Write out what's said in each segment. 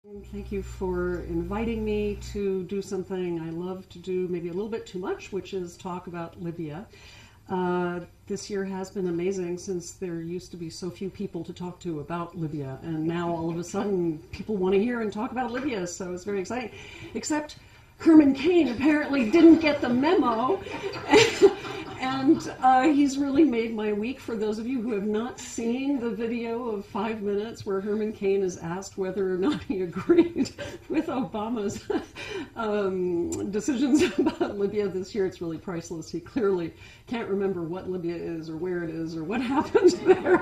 Thank you for inviting me to do something I love to do, maybe a little bit too much, which is talk about Libya. This year has been amazing since there used to be so few people to talk to about Libya, and now all of a sudden people want to hear and talk about Libya, so it's very exciting. Except Herman Cain apparently didn't get the memo, and he's really made my week. For those of you who have not seen the video of 5 minutes where Herman Cain is asked whether or not he agreed with Obama's decisions about Libya this year, it's really priceless. He clearly can't remember what Libya is or where it is or what happened there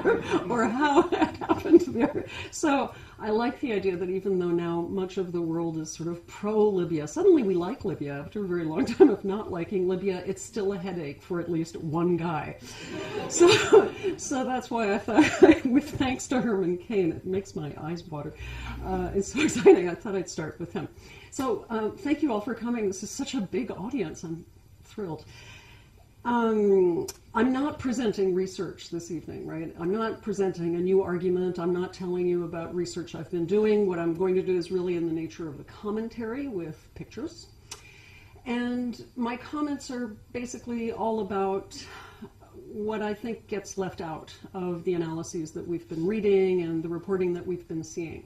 or how it happened there. So I like the idea that even though now much of the world is sort of pro-Libya, suddenly we like Libya. After a very long time of not liking Libya, it's still a headache for at least one guy. So that's why I thought, with thanks to Herman Cain, it makes my eyes water. It's so exciting. I thought I'd start with him. So thank you all for coming. This is such a big audience. I'm thrilled. I'm not presenting research this evening, right? I'm not presenting a new argument. I'm not telling you about research I've been doing. What I'm going to do is really in the nature of a commentary with pictures. And my comments are basically all about what I think gets left out of the analyses that we've been reading and the reporting that we've been seeing.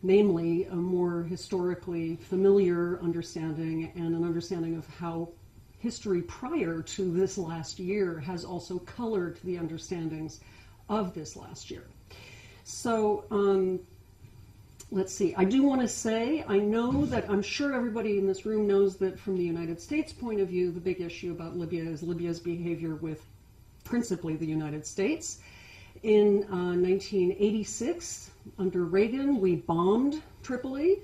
Namely, a more historically familiar understanding and an understanding of how history prior to this last year has also colored the understandings of this last year. So let's see. I do want to say, I know that I'm sure everybody in this room knows that from the United States point of view, the big issue about Libya is Libya's behavior with principally the United States. In 1986, under Reagan, we bombed Tripoli,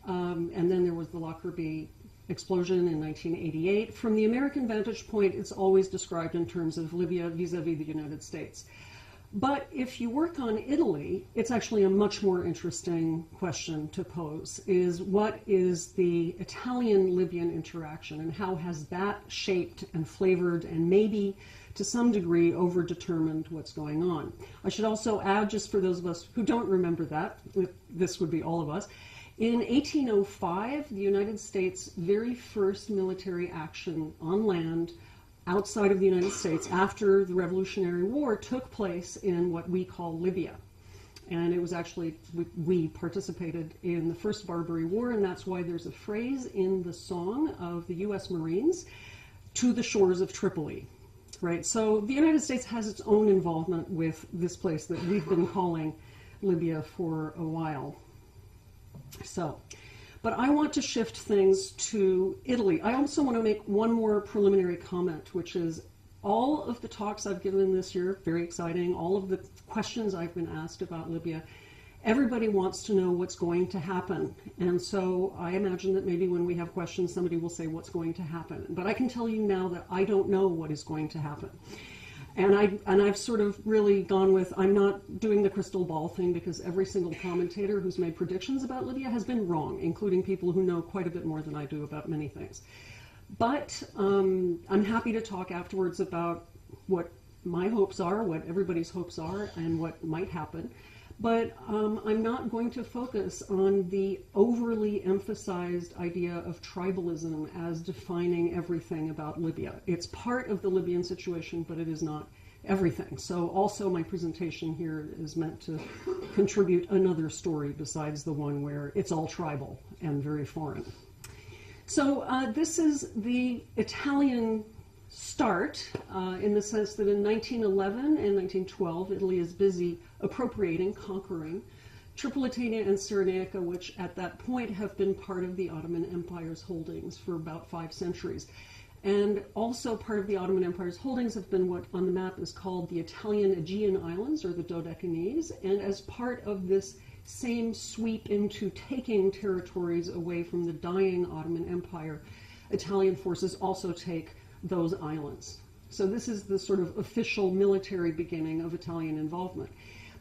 and then there was the Lockerbie explosion in 1988. From the American vantage point, it's always described in terms of Libya vis-a-vis the United States. But if you work on Italy, it's actually a much more interesting question to pose, is what is the Italian-Libyan interaction and how has that shaped and flavored and maybe to some degree over-determined what's going on. I should also add, just for those of us who don't remember that, this would be all of us, in 1805, the United States' very first military action on land outside of the United States after the Revolutionary War took place in what we call Libya. And it was actually, we participated in the first Barbary War, and that's why there's a phrase in the song of the US Marines, "to the shores of Tripoli." Right? So the United States has its own involvement with this place that we've been calling Libya for a while. So, but I want to shift things to Italy. I also want to make one more preliminary comment, which is all of the talks I've given this year, very exciting, all of the questions I've been asked about Libya, everybody wants to know what's going to happen. And so I imagine that maybe when we have questions, somebody will say what's going to happen. But I can tell you now that I don't know what is going to happen. And I've sort of really gone with, I'm not doing the crystal ball thing because every single commentator who's made predictions about Libya has been wrong, including people who know quite a bit more than I do about many things. But I'm happy to talk afterwards about what my hopes are, what everybody's hopes are, and what might happen. But I'm not going to focus on the overly emphasized idea of tribalism as defining everything about Libya. It's part of the Libyan situation, but it is not everything. So also my presentation here is meant to contribute another story besides the one where it's all tribal and very foreign. So this is the Italian start in the sense that in 1911 and 1912, Italy is busy appropriating, conquering Tripolitania and Cyrenaica, which at that point have been part of the Ottoman Empire's holdings for about 5 centuries. And also part of the Ottoman Empire's holdings have been what on the map is called the Italian Aegean Islands, or the Dodecanese. And as part of this same sweep into taking territories away from the dying Ottoman Empire, Italian forces also take those islands. So this is the sort of official military beginning of Italian involvement.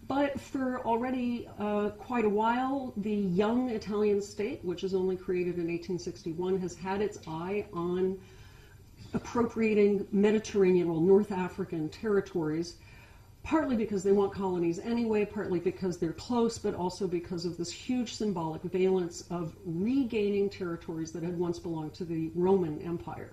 But for already quite a while, the young Italian state, which is only created in 1861, has had its eye on appropriating Mediterranean, well, North African territories partly because they want colonies anyway, partly because they're close, but also because of this huge symbolic valence of regaining territories that had once belonged to the Roman Empire.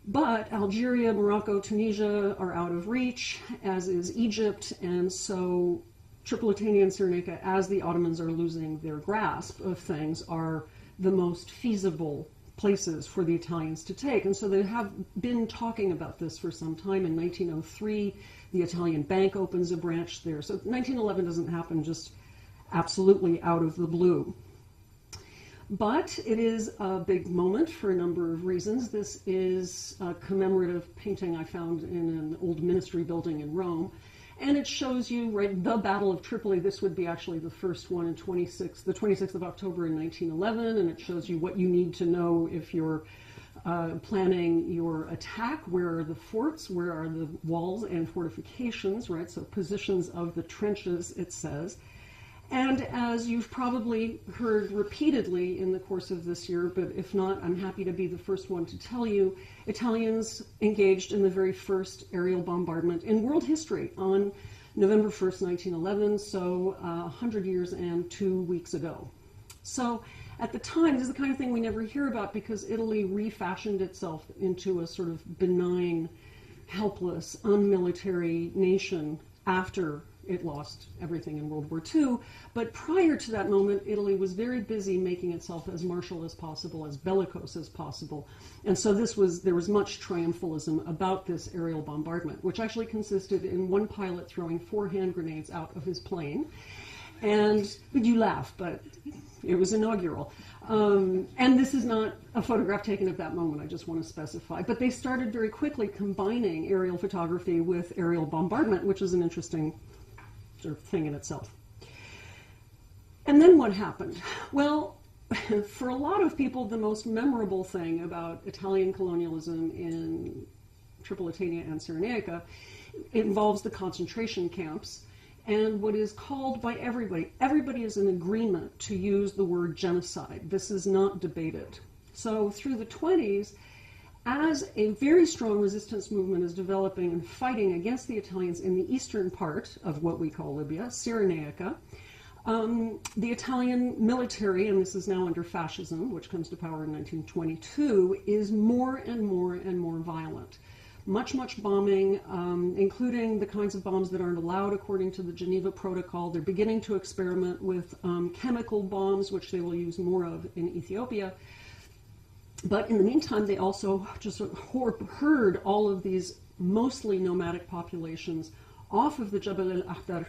But Algeria, Morocco, Tunisia are out of reach, as is Egypt, and so Tripolitania and Cyrenaica, as the Ottomans are losing their grasp of things, are the most feasible places for the Italians to take. And so they have been talking about this for some time. In 1903, the Italian bank opens a branch there. So 1911 doesn't happen just absolutely out of the blue. But it is a big moment for a number of reasons. This is a commemorative painting I found in an old ministry building in Rome. And it shows you, right, the Battle of Tripoli. This would be actually the first one in the 26th of October in 1911. And it shows you what you need to know if you're planning your attack. Where are the forts? Where are the walls and fortifications, right? So positions of the trenches, it says. And as you've probably heard repeatedly in the course of this year, but if not, I'm happy to be the first one to tell you, Italians engaged in the very first aerial bombardment in world history on November 1st, 1911, so 100 years and 2 weeks ago. So at the time, this is the kind of thing we never hear about because Italy refashioned itself into a sort of benign, helpless, unmilitary nation after it lost everything in World War II. But prior to that moment, Italy was very busy making itself as martial as possible, as bellicose as possible. And so there was much triumphalism about this aerial bombardment, which actually consisted in one pilot throwing 4 hand grenades out of his plane. And you laugh, but it was inaugural. And this is not a photograph taken of that moment, I just want to specify. But they started very quickly combining aerial photography with aerial bombardment, which is an interesting sort of thing in itself. And then what happened? Well, for a lot of people, the most memorable thing about Italian colonialism in Tripolitania and Cyrenaica involves the concentration camps and what is called by everybody is in agreement to use the word genocide. This is not debated. So through the 20s, as a very strong resistance movement is developing and fighting against the Italians in the eastern part of what we call Libya, Cyrenaica, the Italian military, and this is now under fascism, which comes to power in 1922, is more and more and more violent. Much bombing, including the kinds of bombs that aren't allowed according to the Geneva Protocol. They're beginning to experiment with chemical bombs, which they will use more of in Ethiopia. But in the meantime, they also just herd all of these mostly nomadic populations off of the Jebel el-Akhdar.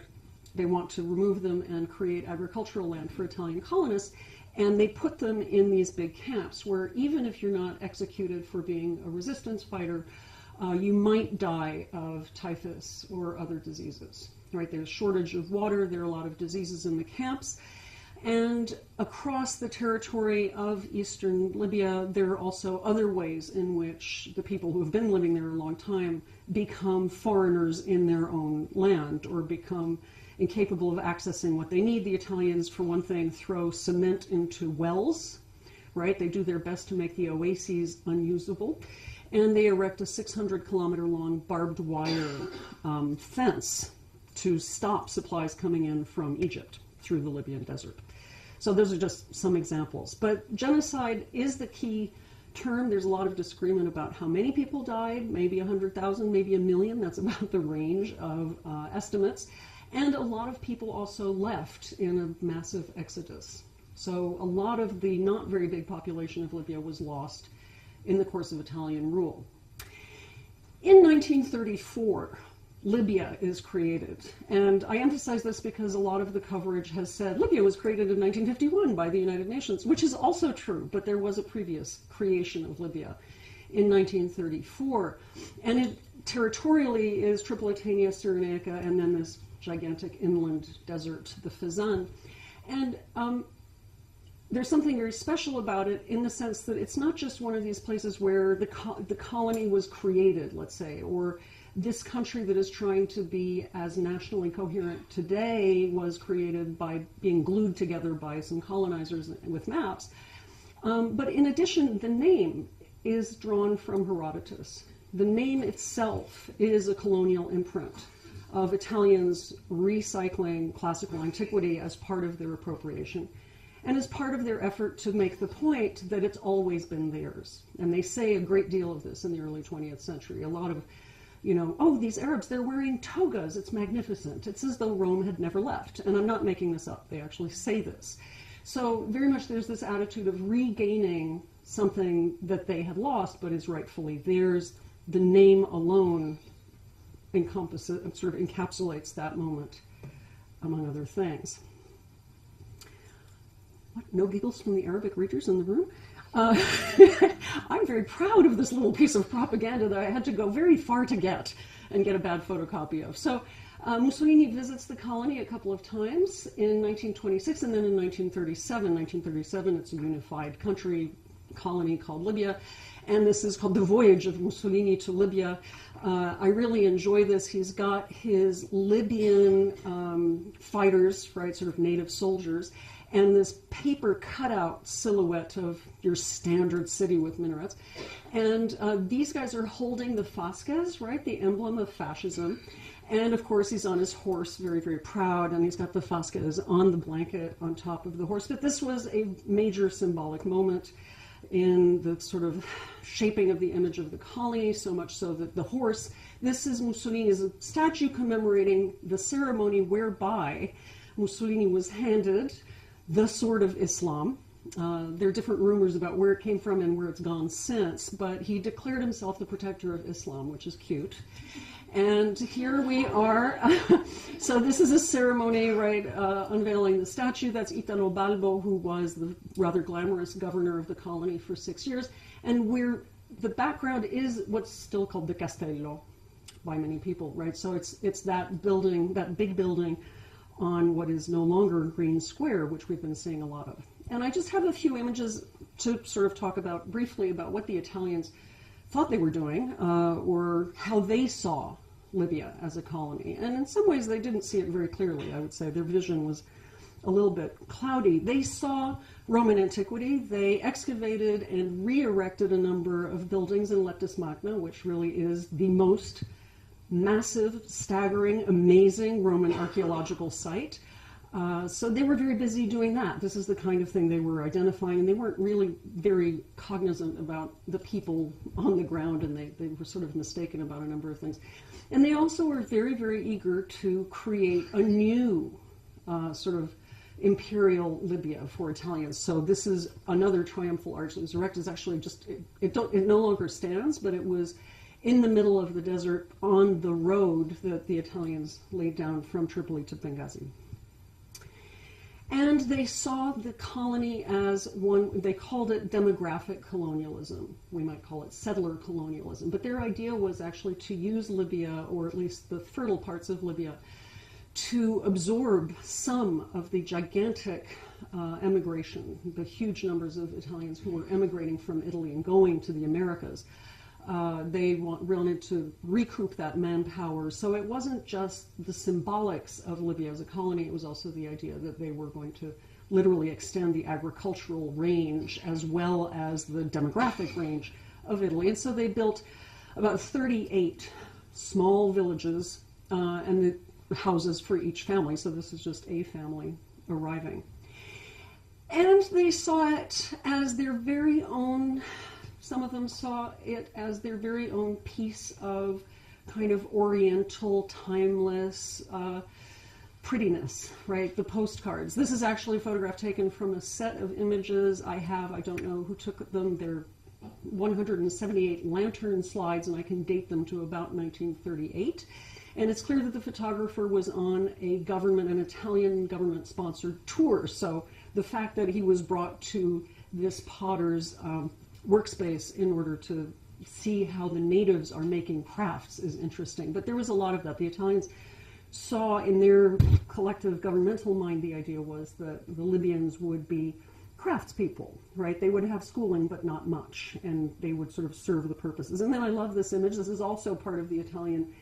They want to remove them and create agricultural land for Italian colonists. And they put them in these big camps where even if you're not executed for being a resistance fighter, you might die of typhus or other diseases. Right? There's a shortage of water. There are a lot of diseases in the camps. And across the territory of eastern Libya, there are also other ways in which the people who have been living there a long time become foreigners in their own land or become incapable of accessing what they need. The Italians, for one thing, throw cement into wells, right? They do their best to make the oases unusable. And they erect a 600-kilometer-long barbed wire fence to stop supplies coming in from Egypt through the Libyan desert. So those are just some examples. But genocide is the key term. There's a lot of disagreement about how many people died, maybe 100,000, maybe 1 million. That's about the range of estimates. And a lot of people also left in a massive exodus. So a lot of the not very big population of Libya was lost in the course of Italian rule. In 1934, Libya is created. And I emphasize this because a lot of the coverage has said Libya was created in 1951 by the United Nations, which is also true, but there was a previous creation of Libya in 1934. And it territorially is Tripolitania, Cyrenaica, and then this gigantic inland desert, the Fezzan. And there's something very special about it in the sense that it's not just one of these places where the colony was created, let's say, or this country that is trying to be as nationally coherent today was created by being glued together by some colonizers with maps. But in addition, the name is drawn from Herodotus. The name itself is a colonial imprint. of Italians recycling classical antiquity as part of their appropriation and as part of their effort to make the point that it's always been theirs. And they say a great deal of this in the early 20th century. A lot of, oh, these Arabs, they're wearing togas, it's magnificent. It's as though Rome had never left. And I'm not making this up, they actually say this. So very much there's this attitude of regaining something that they had lost but is rightfully theirs. The name alone encompasses, sort of encapsulates that moment, among other things. What, no giggles from the Arabic readers in the room? I'm very proud of this little piece of propaganda that I had to go very far to get and get a bad photocopy of. So Mussolini visits the colony a couple of times in 1926 and then in 1937. 1937, it's a unified country colony called Libya, and this is called The Voyage of Mussolini to Libya. I really enjoy this. He's got his Libyan fighters, right, sort of native soldiers, and this paper cutout silhouette of your standard city with minarets. And these guys are holding the fasces, right, the emblem of fascism. And of course, he's on his horse, very, very proud, and he's got the fasces on the blanket on top of the horse. But this was a major symbolic moment in the sort of shaping of the image of the colony, so much so that the horse, this is Mussolini's statue commemorating the ceremony whereby Mussolini was handed the sword of Islam. There are different rumors about where it came from and where it's gone since, but he declared himself the protector of Islam, which is cute. And here we are. So this is a ceremony, right, unveiling the statue. That's Italo Balbo, who was the rather glamorous governor of the colony for 6 years. And the background is what's still called the Castello by many people, right? So it's that building, that big building on what is no longer Green Square, which we've been seeing a lot of. And I just have a few images to sort of talk about briefly about what the Italians thought they were doing, or how they saw Libya as a colony. And in some ways they didn't see it very clearly, I would say. Their vision was a little bit cloudy. They saw Roman antiquity. They excavated and re-erected a number of buildings in Leptis Magna, which really is the most massive, staggering, amazing Roman archaeological site. So they were very busy doing that. This is the kind of thing they were identifying, and they weren't really very cognizant about the people on the ground, and they were sort of mistaken about a number of things. And they also were very, very eager to create a new sort of imperial Libya for Italians. So this is another Triumphal Arch that was erected. It's actually just, it no longer stands, but it was in the middle of the desert on the road that the Italians laid down from Tripoli to Benghazi. And they saw the colony as one, they called it demographic colonialism. We might call it settler colonialism. But their idea was actually to use Libya, or at least the fertile parts of Libya, to absorb some of the gigantic emigration, the huge numbers of Italians who were emigrating from Italy and going to the Americas. They wanted to recoup that manpower. So it wasn't just the symbolics of Libya as a colony, it was also the idea that they were going to literally extend the agricultural range as well as the demographic range of Italy. And so they built about 38 small villages and the houses for each family. So this is just a family arriving. And they saw it as their very own. Some of them saw it as their very own piece of kind of oriental, timeless prettiness, right? The postcards. This is actually a photograph taken from a set of images I have. I don't know who took them. They're 178 lantern slides, and I can date them to about 1938. And it's clear that the photographer was on an Italian government-sponsored tour. So the fact that he was brought to this potter's workspace in order to see how the natives are making crafts is interesting. But there was a lot of that. The Italians saw in their collective governmental mind, the idea was that the Libyans would be craftspeople, right? They would have schooling, but not much, and they would sort of serve the purposes. And then I love this image. This is also part of the Italian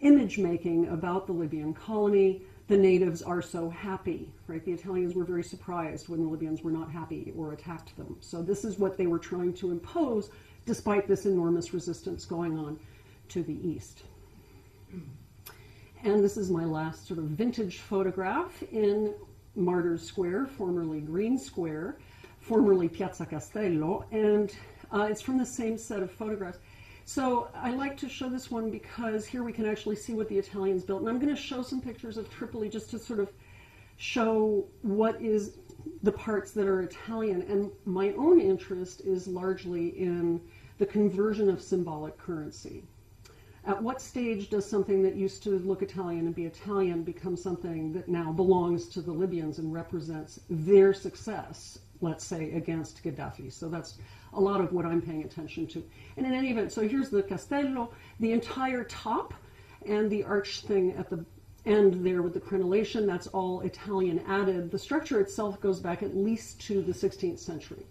image making about the Libyan colony. The natives are so happy, right? The Italians were very surprised when the Libyans were not happy or attacked them. So this is what they were trying to impose, despite this enormous resistance going on to the east. And this is my last sort of vintage photograph in Martyrs Square, formerly Green Square, formerly Piazza Castello, and it's from the same set of photographs. So I like to show this one because here we can actually see what the Italians built. And I'm going to show some pictures of Tripoli just to sort of show what is the parts that are Italian. And my own interest is largely in the conversion of symbolic currency. At what stage does something that used to look Italian and be Italian become something that now belongs to the Libyans and represents their success, let's say, against Gaddafi? So that's a lot of what I'm paying attention to. And in any event, so here's the Castello, the entire top and the arch thing at the end there with the crenellation, that's all Italian added. The structure itself goes back at least to the 16th century.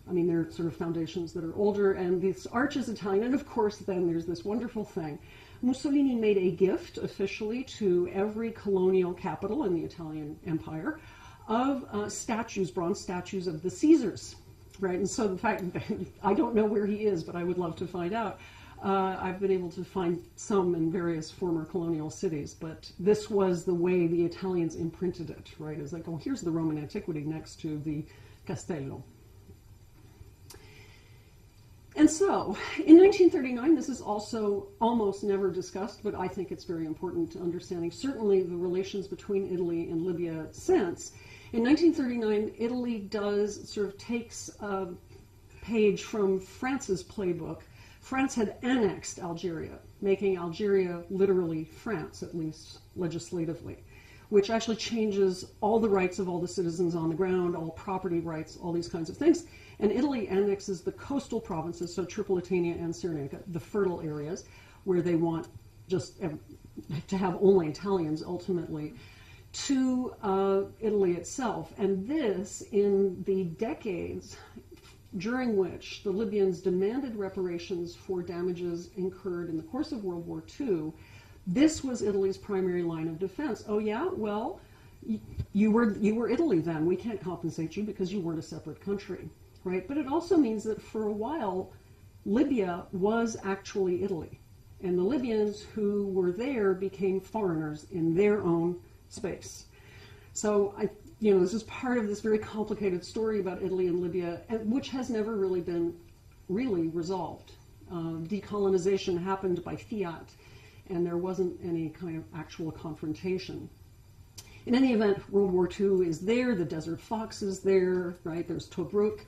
I mean, there are sort of foundations that are older, and this arch is Italian. And of course, then there's this wonderful thing. Mussolini made a gift officially to every colonial capital in the Italian Empire of statues, bronze statues of the Caesars, right? And so the fact that I don't know where he is, but I would love to find out. I've been able to find some in various former colonial cities, but this was the way the Italians imprinted it, right? It's like, oh, here's the Roman antiquity next to the Castello. And so, in 1939, this is also almost never discussed, but I think it's very important to understanding certainly the relations between Italy and Libya since. In 1939, Italy takes a page from France's playbook. France had annexed Algeria, making Algeria literally France, at least legislatively, which actually changes all the rights of all the citizens on the ground, all property rights, all these kinds of things. And Italy annexes the coastal provinces, so Tripolitania and Cyrenaica, the fertile areas, where they want just to have only Italians ultimately, to Italy itself. And this, in the decades during which the Libyans demanded reparations for damages incurred in the course of World War II, this was Italy's primary line of defense. Oh yeah, well, you were Italy then. We can't compensate you because you weren't a separate country, right? But it also means that for a while, Libya was actually Italy. And the Libyans who were there became foreigners in their own space. So this is part of this very complicated story about Italy and Libya, which has never really been resolved. Decolonization happened by fiat, and there wasn't any kind of actual confrontation. In any event, World War II is there, the Desert Fox is there, right? There's Tobruk,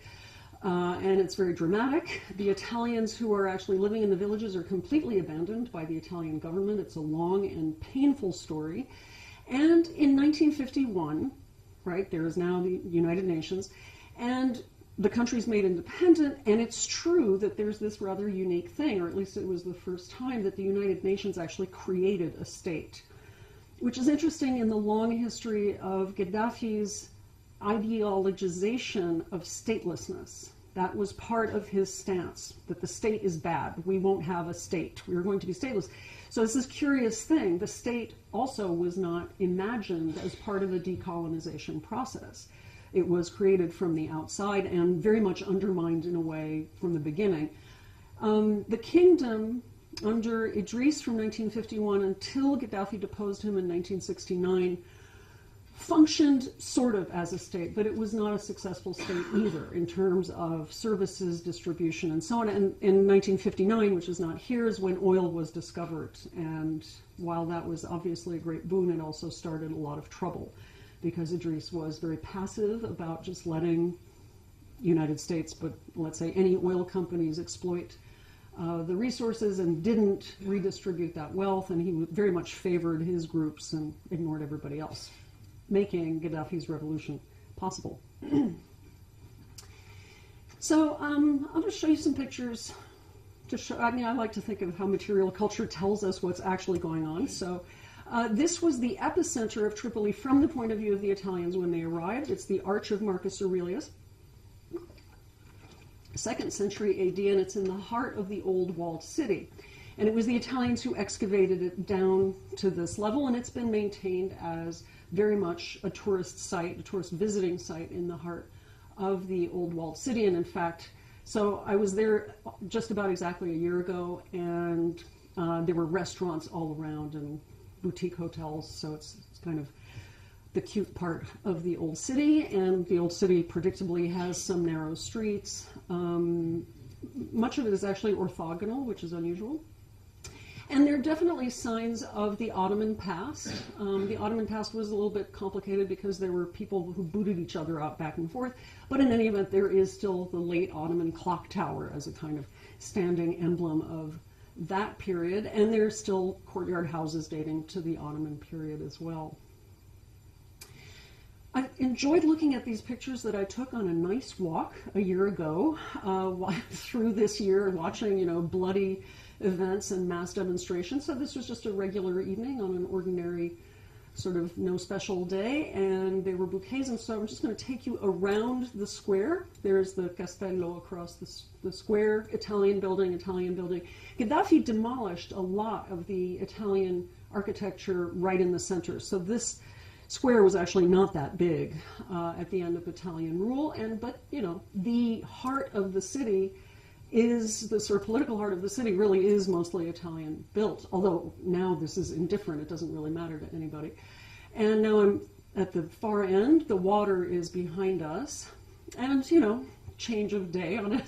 and it's very dramatic. The Italians who are actually living in the villages are completely abandoned by the Italian government. It's a long and painful story. And in 1951, right, there is now the United Nations, and the country's made independent, and it's true that there's this rather unique thing, or at least it was the first time that the United Nations actually created a state, which is interesting in the long history of Gaddafi's ideologization of statelessness. That was part of his stance, that the state is bad. We won't have a state. We are going to be stateless. So it's this curious thing. The state also was not imagined as part of a decolonization process. It was created from the outside and very much undermined in a way from the beginning. The kingdom under Idris from 1951 until Gaddafi deposed him in 1969 functioned sort of as a state, but it was not a successful state either in terms of services, distribution, and so on. And in 1959, which is not here, is when oil was discovered. And while that was obviously a great boon, it also started a lot of trouble because Idris was very passive about just letting United States, but let's say any oil companies exploit the resources and didn't redistribute that wealth, and he very much favored his groups and ignored everybody else, making Gaddafi's revolution possible. So I'll just show you some pictures to show. I mean, I like to think of how material culture tells us what's actually going on. So this was the epicenter of Tripoli from the point of view of the Italians when they arrived. It's the Arch of Marcus Aurelius, 2nd century AD, and it's in the heart of the old walled city. And it was the Italians who excavated it down to this level, and it's been maintained as very much a tourist site, a tourist visiting site in the heart of the old walled city. And in fact, so I was there just about exactly a year ago, and there were restaurants all around, and boutique hotels, so it's kind of the cute part of the old city, and the old city predictably has some narrow streets. Much of it is actually orthogonal, which is unusual. And there are definitely signs of the Ottoman past. The Ottoman past was a little bit complicated because there were people who booted each other out back and forth. But in any event, there is still the late Ottoman clock tower as a kind of standing emblem of that period. And there's still courtyard houses dating to the Ottoman period as well. I enjoyed looking at these pictures that I took on a nice walk a year ago through this year, watching, bloody events and mass demonstrations. So this was just a regular evening on an ordinary sort of no special day, and there were bouquets. And so I'm just going to take you around the square. There's the Castello across the square, Italian building. Gaddafi demolished a lot of the Italian architecture right in the center. So this square was actually not that big at the end of Italian rule, but the heart of the city is the sort of political heart of the city really is mostly Italian built, although now this is indifferent, it doesn't really matter to anybody. And now I'm at the far end, the water is behind us, and change of day on a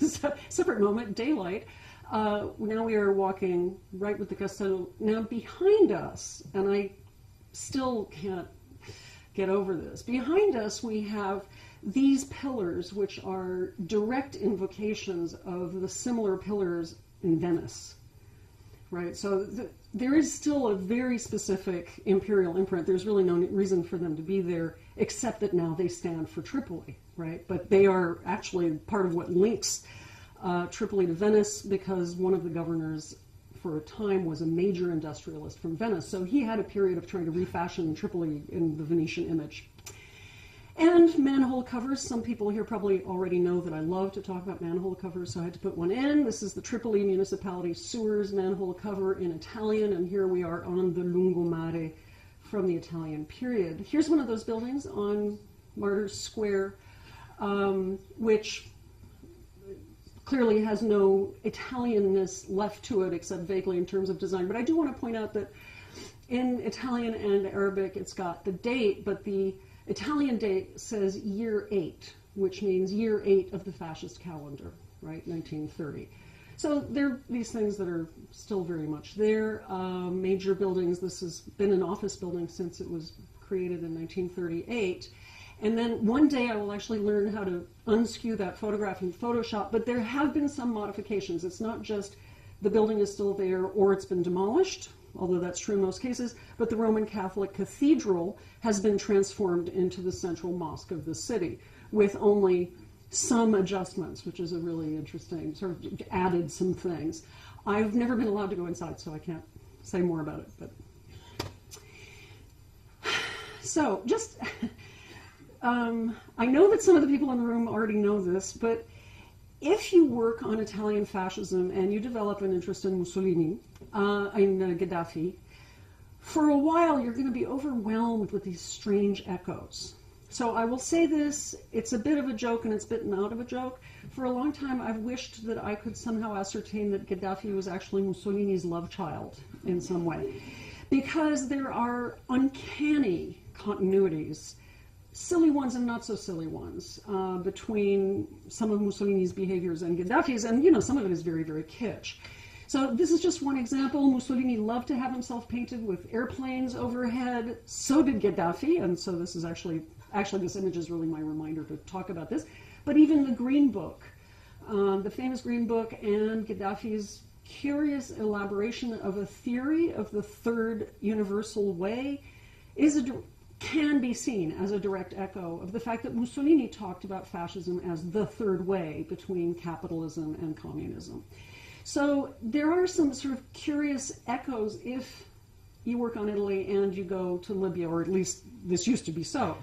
separate moment, daylight. Now we are walking right with the Castello. Now behind us, and I still can't get over this. Behind us, we have these pillars, which are direct invocations of the similar pillars in Venice, right? So there is still a very specific imperial imprint. There's really no reason for them to be there, except that now they stand for Tripoli, right? But they are actually part of what links Tripoli to Venice, because one of the governors for a time was a major industrialist from Venice. So he had a period of trying to refashion Tripoli in the Venetian image. And manhole covers. Some people here probably already know that I love to talk about manhole covers, so I had to put one in. This is the Tripoli Municipality Sewers manhole cover in Italian, and here we are on the Lungomare from the Italian period. Here's one of those buildings on Martyrs Square, which clearly has no Italianness left to it except vaguely in terms of design. But I do want to point out that in Italian and Arabic it's got the date, but the Italian date says year 8, which means year 8 of the fascist calendar, right, 1930. So there are these things that are still very much there. Major buildings, this has been an office building since it was created in 1938. And then one day I will actually learn how to unskew that photograph in Photoshop, but there have been some modifications. It's not just the building is still there or it's been demolished, although that's true in most cases, but the Roman Catholic Cathedral has been transformed into the central mosque of the city with only some adjustments, which is a really interesting, sort of added some things. I've never been allowed to go inside, so I can't say more about it. But so just... I know that some of the people in the room already know this, but if you work on Italian fascism and you develop an interest in Mussolini, in Gaddafi, for a while you're going to be overwhelmed with these strange echoes. So I will say this, it's a bit of a joke and it's bitten out of a joke. For a long time I've wished that I could somehow ascertain that Gaddafi was actually Mussolini's love child in some way, because there are uncanny continuities, silly ones and not so silly ones, between some of Mussolini's behaviors and Gaddafi's, and some of it is very, very kitsch. So this is just one example. Mussolini loved to have himself painted with airplanes overhead. So did Gaddafi, and so this is actually this image is really my reminder to talk about this. But even the Green Book, the famous Green Book, and Gaddafi's curious elaboration of a theory of the third universal way can be seen as a direct echo of the fact that Mussolini talked about fascism as the third way between capitalism and communism. So there are some sort of curious echoes if you work on Italy and you go to Libya, or at least this used to be so,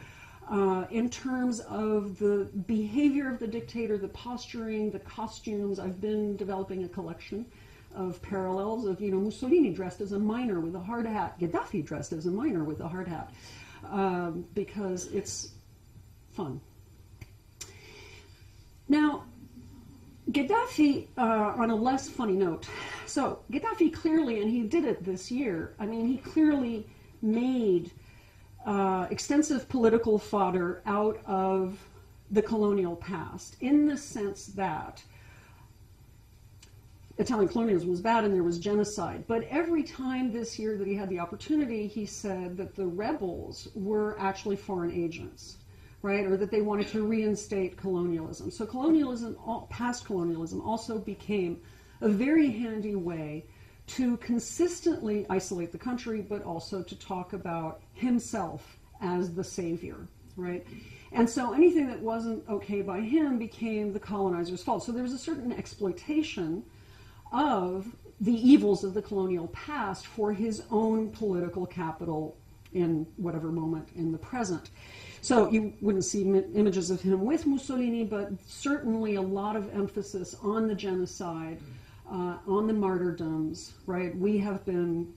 in terms of the behavior of the dictator, the posturing, the costumes. I've been developing a collection of parallels of, Mussolini dressed as a miner with a hard hat, Gaddafi dressed as a miner with a hard hat. Because it's fun. Now, Gaddafi, on a less funny note, so Gaddafi clearly, and he did it this year, he clearly made extensive political fodder out of the colonial past, in the sense that Italian colonialism was bad and there was genocide. But every time this year that he had the opportunity, he said that the rebels were actually foreign agents, right? Or that they wanted to reinstate colonialism. So colonialism, past colonialism, also became a very handy way to consistently isolate the country, but also to talk about himself as the savior, right? And so anything that wasn't okay by him became the colonizer's fault. So there was a certain exploitation of the evils of the colonial past for his own political capital in whatever moment in the present. So you wouldn't see images of him with Mussolini, but certainly a lot of emphasis on the genocide, on the martyrdoms, right? We have been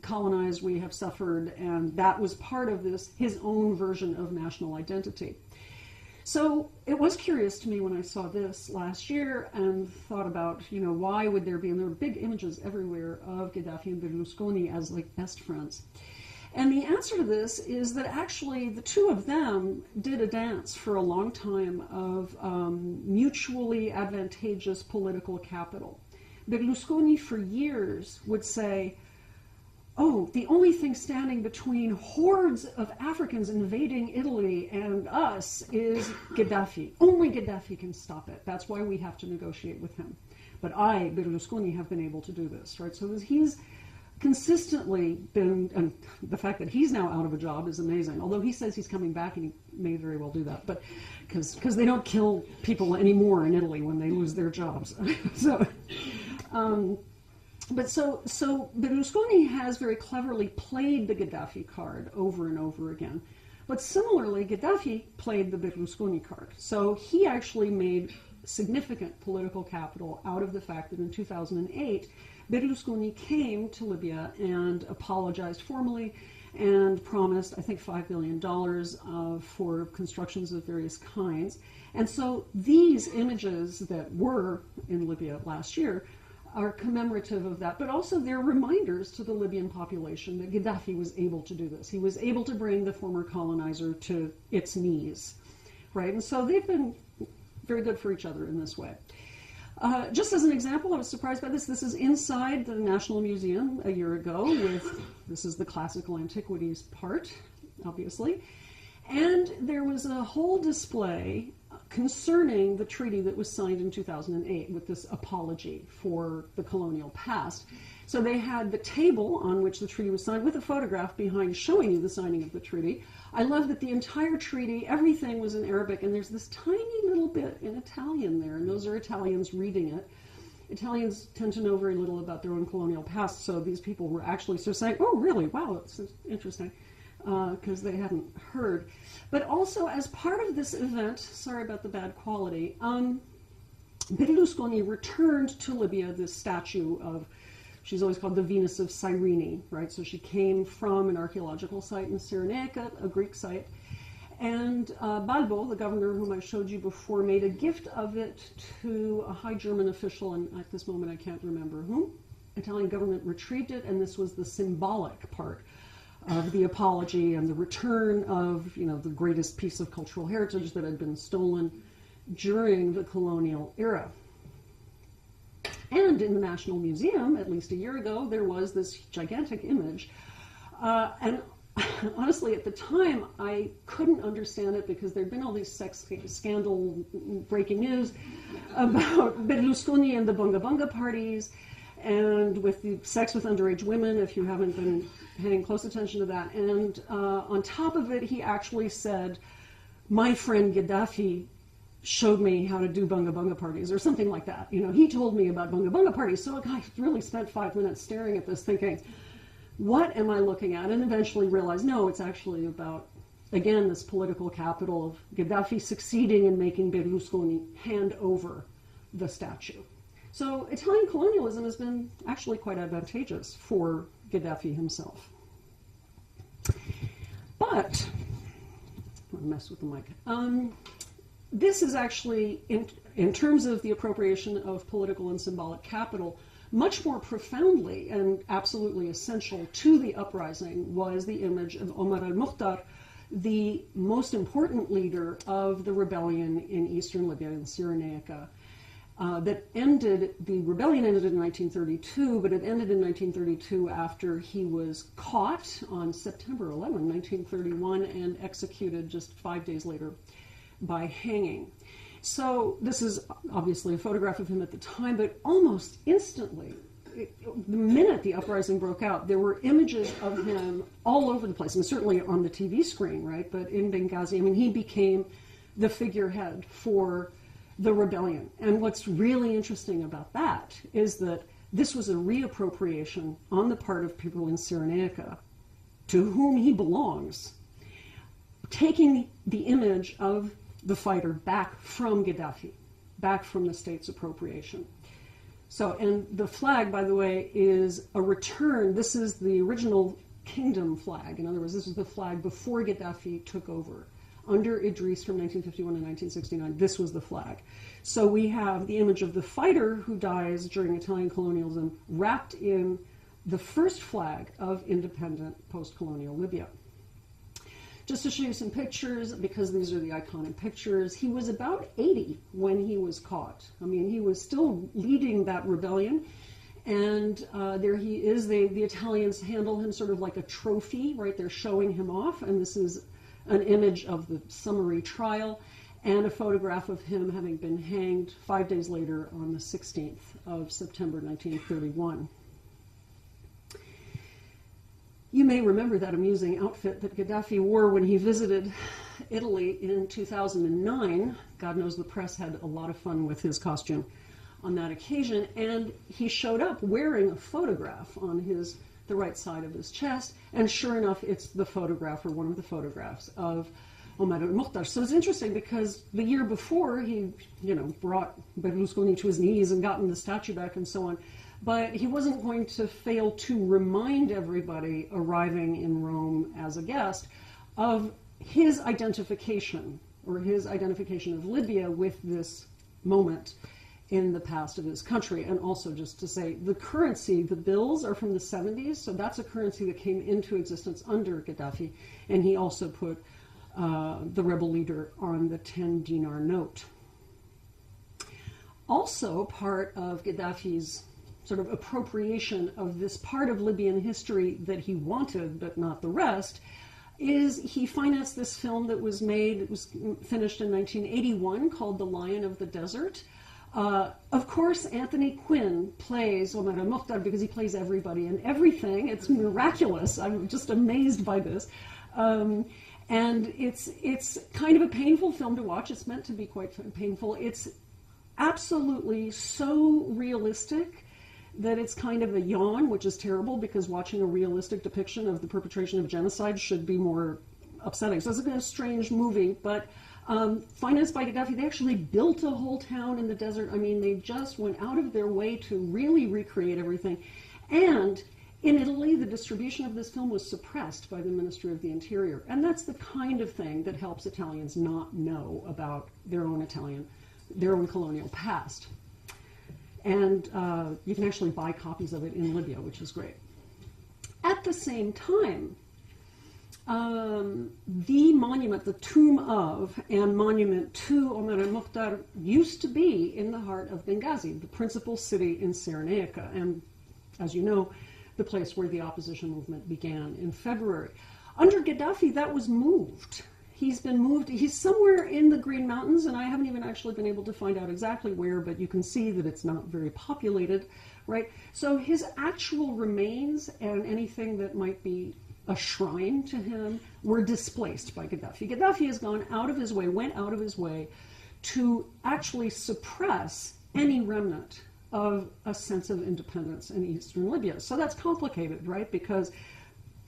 colonized, we have suffered, and that was part of this, his own version of national identity. So it was curious to me when I saw this last year and thought about, you know, why would there be, and there were big images everywhere of Gaddafi and Berlusconi as like best friends. And the answer to this is that actually the two of them did a dance for a long time of mutually advantageous political capital. Berlusconi for years would say, oh, the only thing standing between hordes of Africans invading Italy and us is Gaddafi. Only Gaddafi can stop it. That's why we have to negotiate with him. But I, Berlusconi, have been able to do this, right? So he's consistently been, and the fact that he's now out of a job is amazing. Although he says he's coming back, and he may very well do that, but because they don't kill people anymore in Italy when they lose their jobs. So Berlusconi has very cleverly played the Gaddafi card over and over again. But similarly, Gaddafi played the Berlusconi card. So he actually made significant political capital out of the fact that in 2008, Berlusconi came to Libya and apologized formally and promised, I think, $5 billion for constructions of various kinds. And so these images that were in Libya last year are commemorative of that, but also they're reminders to the Libyan population that Gaddafi was able to do this. He was able to bring the former colonizer to its knees, right? And so they've been very good for each other in this way. Just as an example, I was surprised by this. This is inside the National Museum a year ago this is the classical antiquities part, obviously. And there was a whole display concerning the treaty that was signed in 2008 with this apology for the colonial past. So they had the table on which the treaty was signed with a photograph behind showing you the signing of the treaty. I love that the entire treaty, everything was in Arabic, and there's this tiny little bit in Italian there, and those are Italians reading it. Italians tend to know very little about their own colonial past, so these people were actually sort of saying, oh, really? Wow, that's interesting, because they hadn't heard. But also, as part of this event, sorry about the bad quality, Berlusconi returned to Libya this statue of, she's always called the Venus of Cyrene, right? So she came from an archaeological site in Cyrenaica, a Greek site. And Balbo, the governor whom I showed you before, made a gift of it to a high German official, and at this moment I can't remember whom. Italian government retrieved it, and this was the symbolic part of the apology and the return of, you know, the greatest piece of cultural heritage that had been stolen during the colonial era. And in the National Museum, at least a year ago, there was this gigantic image. And honestly, at the time, I couldn't understand it because there'd been all these sex scandal breaking news about Berlusconi and the Bunga Bunga parties, and with the sex with underage women, if you haven't been paying close attention to that. And on top of it, he actually said, my friend Gaddafi showed me how to do Bunga Bunga parties, or something like that. You know, he told me about Bunga Bunga parties. So I really spent 5 minutes staring at this thinking, what am I looking at? And eventually realized, no, it's actually about, again, this political capital of Gaddafi succeeding in making Berlusconi hand over the statue. So Italian colonialism has been actually quite advantageous for Gaddafi himself. But, I'm gonna mess with the mic. This is actually, in terms of the appropriation of political and symbolic capital, Much more profoundly and absolutely essential to the uprising was the image of Omar al-Mukhtar, the most important leader of the rebellion in eastern Libya, in Cyrenaica. The rebellion ended in 1932, but it ended in 1932 after he was caught on September 11, 1931, and executed just 5 days later by hanging. So this is obviously a photograph of him at the time, but almost instantly, the minute the uprising broke out, there were images of him all over the place, and certainly on the TV screen, right? But in Benghazi, I mean, he became the figurehead for the rebellion. And what's really interesting about that is that this was a reappropriation on the part of people in Cyrenaica, to whom he belongs, taking the image of the fighter back from Gaddafi, back from the state's appropriation. So, and the flag, by the way, is a return. This is the original kingdom flag. In other words, this is the flag before Gaddafi took over. Under Idris from 1951 to 1969, this was the flag. So we have the image of the fighter who dies during Italian colonialism wrapped in the first flag of independent post-colonial Libya. Just to show you some pictures, because these are the iconic pictures, he was about 80 when he was caught. I mean, he was still leading that rebellion, and there he is. The Italians handle him sort of like a trophy, right? They're showing him off, and this is an image of the summary trial and a photograph of him having been hanged 5 days later on the 16th of September 1931. You may remember that amusing outfit that Gaddafi wore when he visited Italy in 2009. God knows the press had a lot of fun with his costume on that occasion, and he showed up wearing a photograph on the right side of his chest, and sure enough, it's the photograph, or one of the photographs, of Omar al-Mukhtar. So it's interesting because the year before, he, brought Berlusconi to his knees and gotten the statue back and so on. But he wasn't going to fail to remind everybody arriving in Rome as a guest of his identification, or his identification of Libya with this moment in the past of his country. And also just to say, the currency, the bills are from the 70s, so that's a currency that came into existence under Gaddafi, and he also put the rebel leader on the 10 dinar note. Also part of Gaddafi's sort of appropriation of this part of Libyan history that he wanted, but not the rest, is he financed this film that was made, it was finished in 1981, called The Lion of the Desert. Of course, Anthony Quinn plays Omar al-Mukhtar because he plays everybody and everything. It's miraculous. I'm just amazed by this. And it's kind of a painful film to watch. It's meant to be quite painful. It's absolutely so realistic that it's kind of a yawn, which is terrible because watching a realistic depiction of the perpetration of genocide should be more upsetting. So it's a strange movie, but financed by Gaddafi, they actually built a whole town in the desert. I mean, they just went out of their way to really recreate everything. And in Italy, the distribution of this film was suppressed by the Ministry of the Interior. And that's the kind of thing that helps Italians not know about their own colonial past. And you can actually buy copies of it in Libya, which is great. At the same time, the monument, the tomb of and monument to Omar al-Mukhtar used to be in the heart of Benghazi, the principal city in Cyrenaica, and as you know, the place where the opposition movement began in February. Under Gaddafi, that was moved. He's been moved, he's somewhere in the Green Mountains, and I haven't even actually been able to find out exactly where, but you can see that it's not very populated, right? So his actual remains and anything that might be a shrine to him were displaced by Gaddafi. Gaddafi has gone out of his way, went out of his way to actually suppress any remnant of a sense of independence in eastern Libya. So that's complicated, right? Because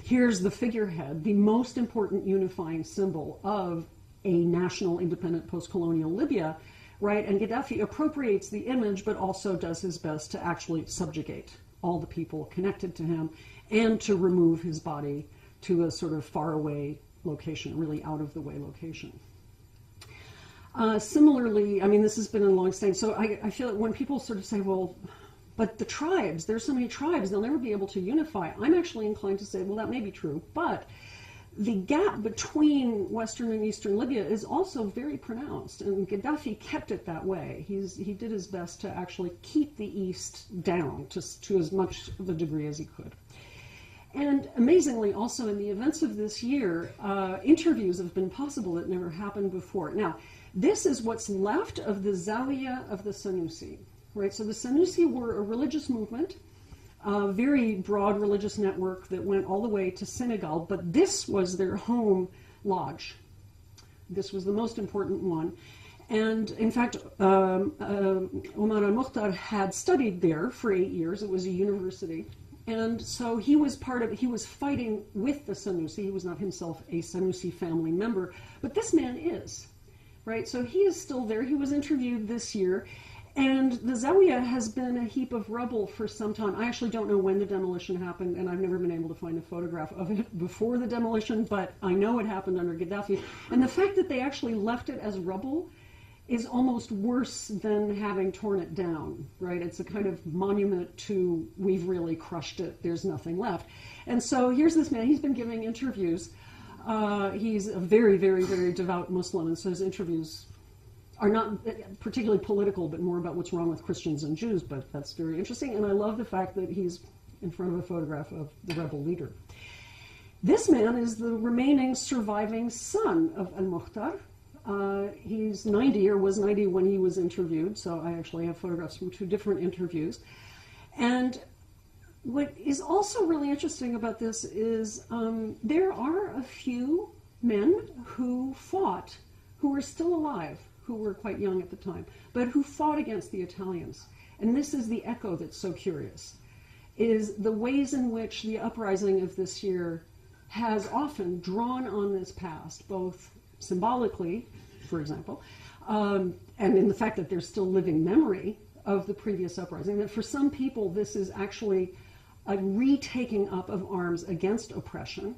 here's the figurehead, the most important unifying symbol of a national independent post-colonial Libya, right? And Gaddafi appropriates the image, but also does his best to actually subjugate all the people connected to him and to remove his body to a sort of faraway location, really out-of-the-way location. Similarly, I mean, this has been a long standing, so I feel that when people sort of say, well, But the tribes, there's so many tribes, they'll never be able to unify. I'm actually inclined to say, well, that may be true, but the gap between Western and Eastern Libya is also very pronounced, and Gaddafi kept it that way. He did his best to actually keep the East down to as much of a degree as he could. And amazingly, also in the events of this year, interviews have been possible that never happened before. Now, this is what's left of the zeliha of the Senussi, right? So the Senussi were a religious movement, a very broad religious network that went all the way to Senegal, but this was their home lodge. This was the most important one. And in fact, Omar al-Mukhtar had studied there for 8 years. It was a university. And so he was fighting with the Senussi. He was not himself a Senussi family member, but this man is, right? So he is still there. He was interviewed this year. And the zeliha has been a heap of rubble for some time. I actually don't know when the demolition happened, and I've never been able to find a photograph of it before the demolition, but I know it happened under Gaddafi. And the fact that they actually left it as rubble is almost worse than having torn it down, right? It's a kind of monument to, we've really crushed it, there's nothing left. And so here's this man, he's been giving interviews. He's a very, very, very devout Muslim, and so his interviews are not particularly political, but more about what's wrong with Christians and Jews, but that's very interesting. And I love the fact that he's in front of a photograph of the rebel leader. This man is the remaining surviving son of al-Mukhtar. He's 90, or was 90 when he was interviewed, so I actually have photographs from 2 different interviews. And what is also really interesting about this is there are a few men who fought, who are still alive, who were quite young at the time, but who fought against the Italians. And this is the echo that's so curious, is the ways in which the uprising of this year has often drawn on this past, both symbolically, for example, and in the fact that there's still living memory of the previous uprising, that for some people this is actually a retaking up of arms against oppression.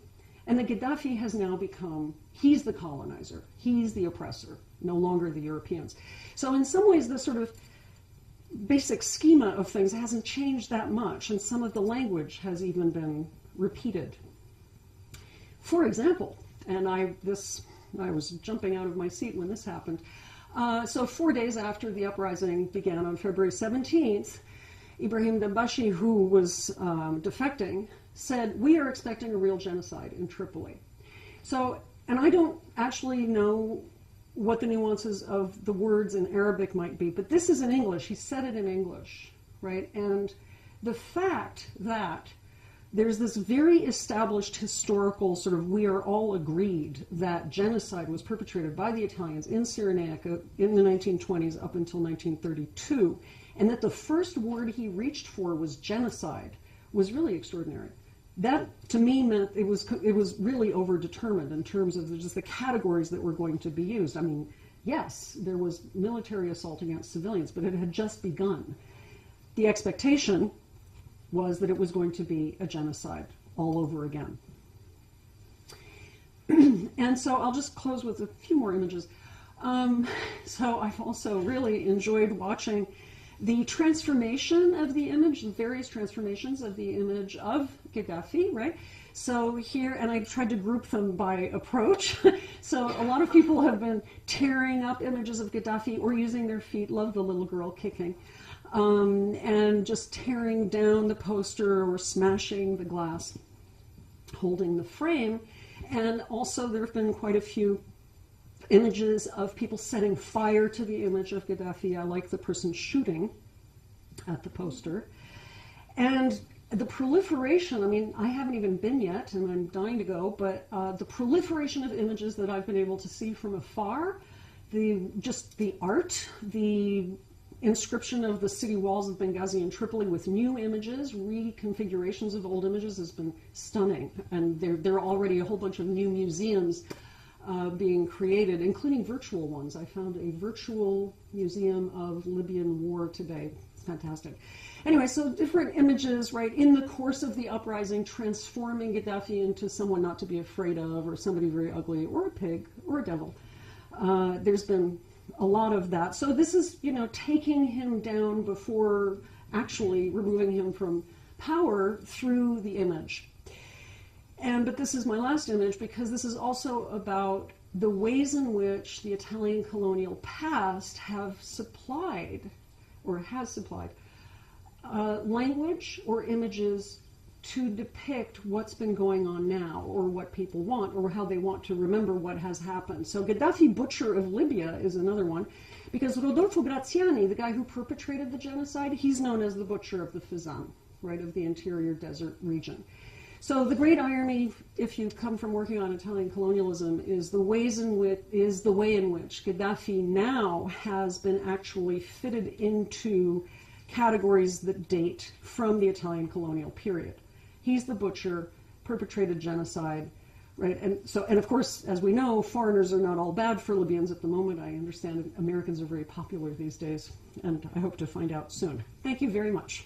And that Gaddafi has now become, he's the colonizer, he's the oppressor, no longer the Europeans. So in some ways, the sort of basic schema of things hasn't changed that much, and some of the language has even been repeated. For example, and I was jumping out of my seat when this happened. So 4 days after the uprising began on February 17th, Ibrahim Dabashi, who was defecting, said, we are expecting a real genocide in Tripoli. So, and I don't actually know what the nuances of the words in Arabic might be, but this is in English. He said it in English, right? And the fact that there's this very established historical sort of, we are all agreed that genocide was perpetrated by the Italians in Cyrenaica in the 1920s up until 1932, and that the first word he reached for was genocide, was really extraordinary. That, to me, meant it was really overdetermined in terms of just the categories that were going to be used. I mean, yes, there was military assault against civilians, but it had just begun. The expectation was that it was going to be a genocide all over again. And so I'll just close with a few more images. So I've also really enjoyed watching the transformation of the image, the various transformations of the image of Gaddafi, right? So here, and I tried to group them by approach. So a lot of people have been tearing up images of Gaddafi or using their feet, love the little girl kicking, and just tearing down the poster or smashing the glass, holding the frame. And also there have been quite a few images of people setting fire to the image of Gaddafi. I like the person shooting at the poster. And the proliferation, I mean, I haven't even been yet, and I'm dying to go, but the proliferation of images that I've been able to see from afar, just the art, the inscription of the city walls of Benghazi and Tripoli with new images, reconfigurations of old images has been stunning. And there are already a whole bunch of new museums being created, including virtual ones. I found a virtual museum of Libyan war today. It's fantastic. Anyway, so different images, right, in the course of the uprising, transforming Gaddafi into someone not to be afraid of, or somebody very ugly, or a pig, or a devil. There's been a lot of that. So this is, taking him down before actually removing him from power through the image. But this is my last image because this is also about the ways in which the Italian colonial past have supplied, or has supplied, language or images to depict what's been going on now, or what people want, or how they want to remember what has happened. So Gaddafi, Butcher of Libya, is another one, because Rodolfo Graziani, the guy who perpetrated the genocide, he's known as the Butcher of the Fezzan, right, of the interior desert region. So the great irony, if you come from working on Italian colonialism, is the way in which Gaddafi now has been actually fitted into categories that date from the Italian colonial period. He's the butcher, perpetrated genocide, right? And of course, as we know, foreigners are not all bad for Libyans at the moment. I understand that Americans are very popular these days, and I hope to find out soon. Thank you very much.